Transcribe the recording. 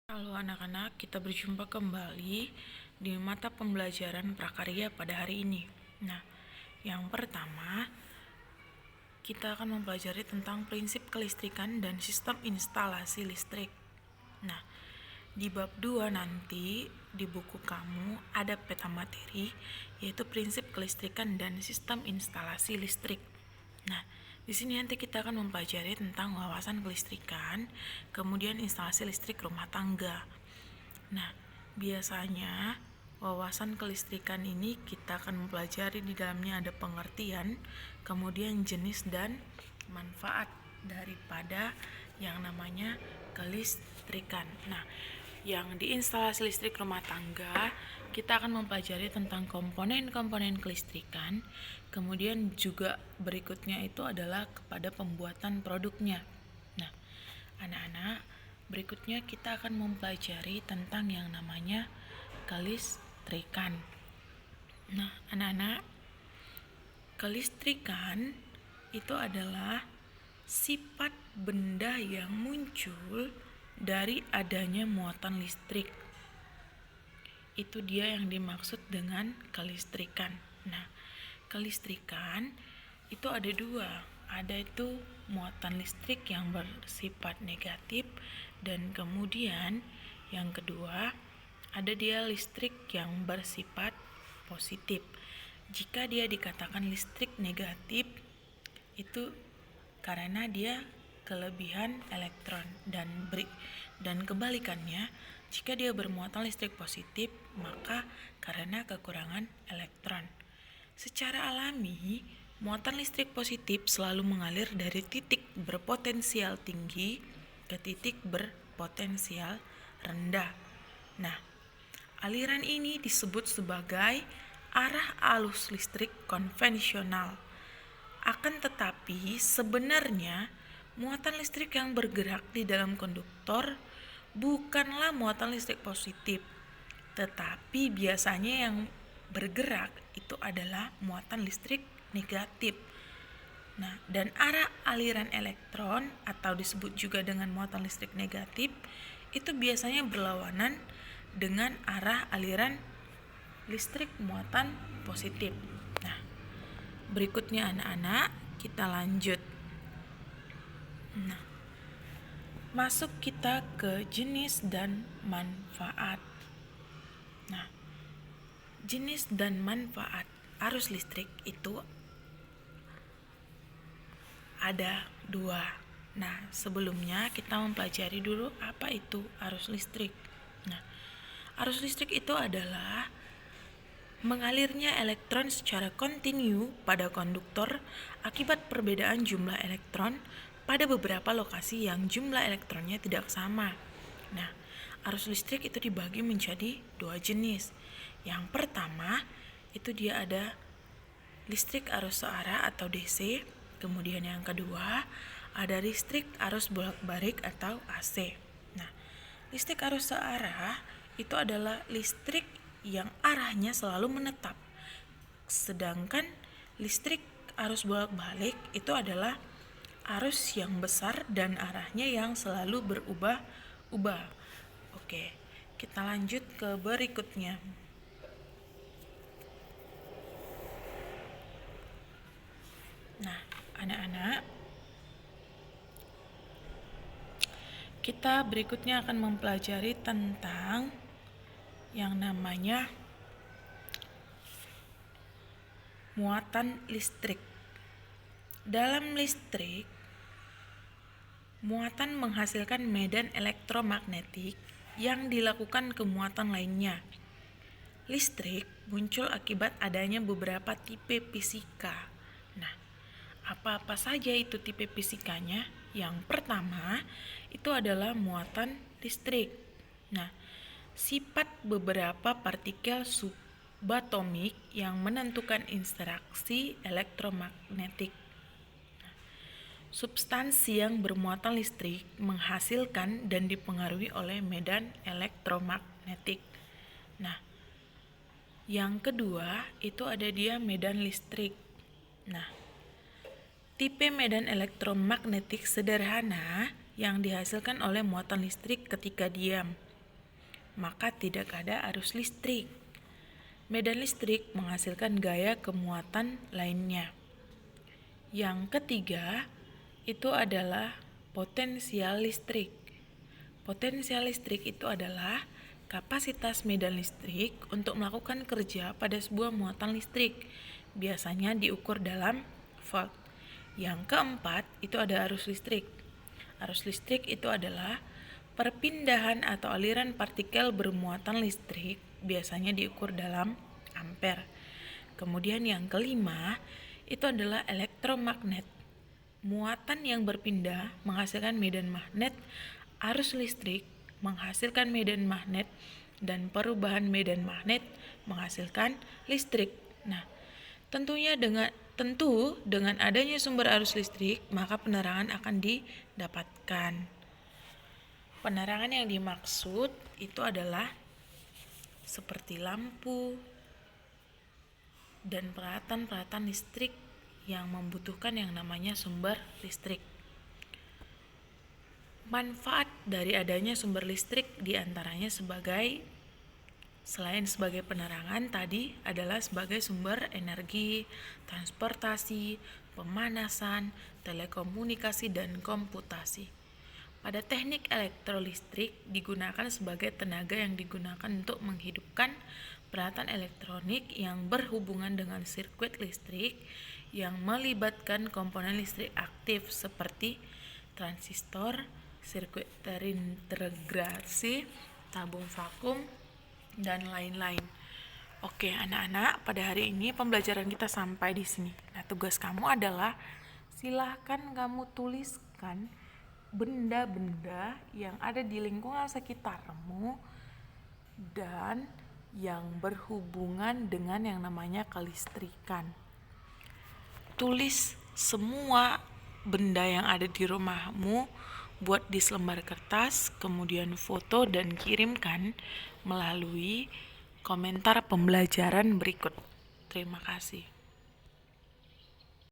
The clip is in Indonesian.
Halo anak-anak, kita berjumpa kembali di mata pembelajaran prakarya pada hari ini. Nah, yang pertama, kita akan mempelajari tentang prinsip kelistrikan dan sistem instalasi listrik. Nah, di bab 2 nanti di buku kamu ada peta materi, yaitu prinsip kelistrikan dan sistem instalasi listrik. Nah, di sini nanti kita akan mempelajari tentang wawasan kelistrikan, kemudian instalasi listrik rumah tangga. Nah, biasanya wawasan kelistrikan ini kita akan mempelajari di dalamnya ada pengertian, kemudian jenis dan manfaat daripada yang namanya kelistrikan. Nah, yang di instalasi listrik rumah tangga kita akan mempelajari tentang komponen-komponen kelistrikan, kemudian juga berikutnya itu adalah kepada pembuatan produknya. Nah, anak-anak, berikutnya kita akan mempelajari tentang yang namanya kelistrikan. Nah, anak-anak, kelistrikan itu adalah sifat benda yang muncul dari adanya muatan listrik. Itu dia yang dimaksud dengan kelistrikan. Nah, kelistrikan itu ada dua. Ada itu muatan listrik yang bersifat negatif, dan kemudian yang kedua ada dia listrik yang bersifat positif. Jika dia dikatakan listrik negatif, itu karena dia kelebihan elektron, dan kebalikannya, jika dia bermuatan listrik positif, maka karena kekurangan elektron. Secara alami, muatan listrik positif selalu mengalir dari titik berpotensial tinggi ke titik berpotensial rendah. Nah, aliran ini disebut sebagai arah arus listrik konvensional. Akan tetapi, sebenarnya muatan listrik yang bergerak di dalam konduktor bukanlah muatan listrik positif, tetapi biasanya yang bergerak itu adalah muatan listrik negatif. Nah, dan arah aliran elektron atau disebut juga dengan muatan listrik negatif itu biasanya berlawanan dengan arah aliran listrik muatan positif. Nah, berikutnya anak-anak, kita lanjut. Nah, masuk kita ke jenis dan manfaat. Nah, jenis dan manfaat arus listrik itu ada dua. Nah, sebelumnya kita mempelajari dulu apa itu arus listrik. Nah, arus listrik itu adalah mengalirnya elektron secara kontinu pada konduktor akibat perbedaan jumlah elektron pada beberapa lokasi yang jumlah elektronnya tidak sama. Nah, arus listrik itu dibagi menjadi dua jenis. Yang pertama, itu dia ada listrik arus searah atau DC. Kemudian yang kedua, ada listrik arus bolak-balik atau AC. Nah, listrik arus searah itu adalah listrik yang arahnya selalu menetap. Sedangkan listrik arus bolak-balik itu adalah arus yang besar dan arahnya yang selalu berubah-ubah. Oke, kita lanjut ke berikutnya. Nah, anak-anak, kita berikutnya akan mempelajari tentang yang namanya muatan listrik. Dalam listrik, muatan menghasilkan medan elektromagnetik yang dilakukan ke muatan lainnya. Listrik muncul akibat adanya beberapa tipe fisika. Nah, apa-apa saja itu tipe fisikanya? Yang pertama, itu adalah muatan listrik. Nah, sifat beberapa partikel subatomik yang menentukan interaksi elektromagnetik. Substansi yang bermuatan listrik menghasilkan dan dipengaruhi oleh medan elektromagnetik. Nah, yang kedua itu ada dia medan listrik. Nah, tipe medan elektromagnetik sederhana yang dihasilkan oleh muatan listrik ketika diam. maka tidak ada arus listrik. Medan listrik menghasilkan gaya kemuatan lainnya. Yang ketiga, itu adalah potensial listrik. Potensial listrik itu adalah kapasitas medan listrik untuk melakukan kerja pada sebuah muatan listrik. Biasanya diukur dalam volt. Yang keempat, itu ada arus listrik. Arus listrik itu adalah perpindahan atau aliran partikel bermuatan listrik, biasanya diukur dalam ampere. Kemudian yang kelima, itu adalah elektromagnet. Muatan yang berpindah menghasilkan medan magnet, arus listrik menghasilkan medan magnet, dan perubahan medan magnet menghasilkan listrik. Nah, tentu dengan adanya sumber arus listrik, maka penerangan akan didapatkan. Penerangan yang dimaksud itu adalah seperti lampu dan peralatan-peralatan listrik yang membutuhkan yang namanya sumber listrik. Manfaat dari adanya sumber listrik diantaranya selain sebagai penerangan tadi adalah sebagai sumber energi, transportasi, pemanasan, telekomunikasi, dan komputasi. Pada teknik elektrolistrik digunakan sebagai tenaga yang digunakan untuk menghidupkan peralatan elektronik yang berhubungan dengan sirkuit listrik yang melibatkan komponen listrik aktif seperti transistor, sirkuit terintegrasi, tabung vakum, dan lain-lain. Oke, anak-anak, pada hari ini pembelajaran kita sampai di sini. Nah, tugas kamu adalah silahkan kamu tuliskan benda-benda yang ada di lingkungan sekitarmu dan yang berhubungan dengan yang namanya kelistrikan. Tulis semua benda yang ada di rumahmu, buat di selembar kertas, kemudian foto dan kirimkan melalui komentar pembelajaran berikut. Terima kasih.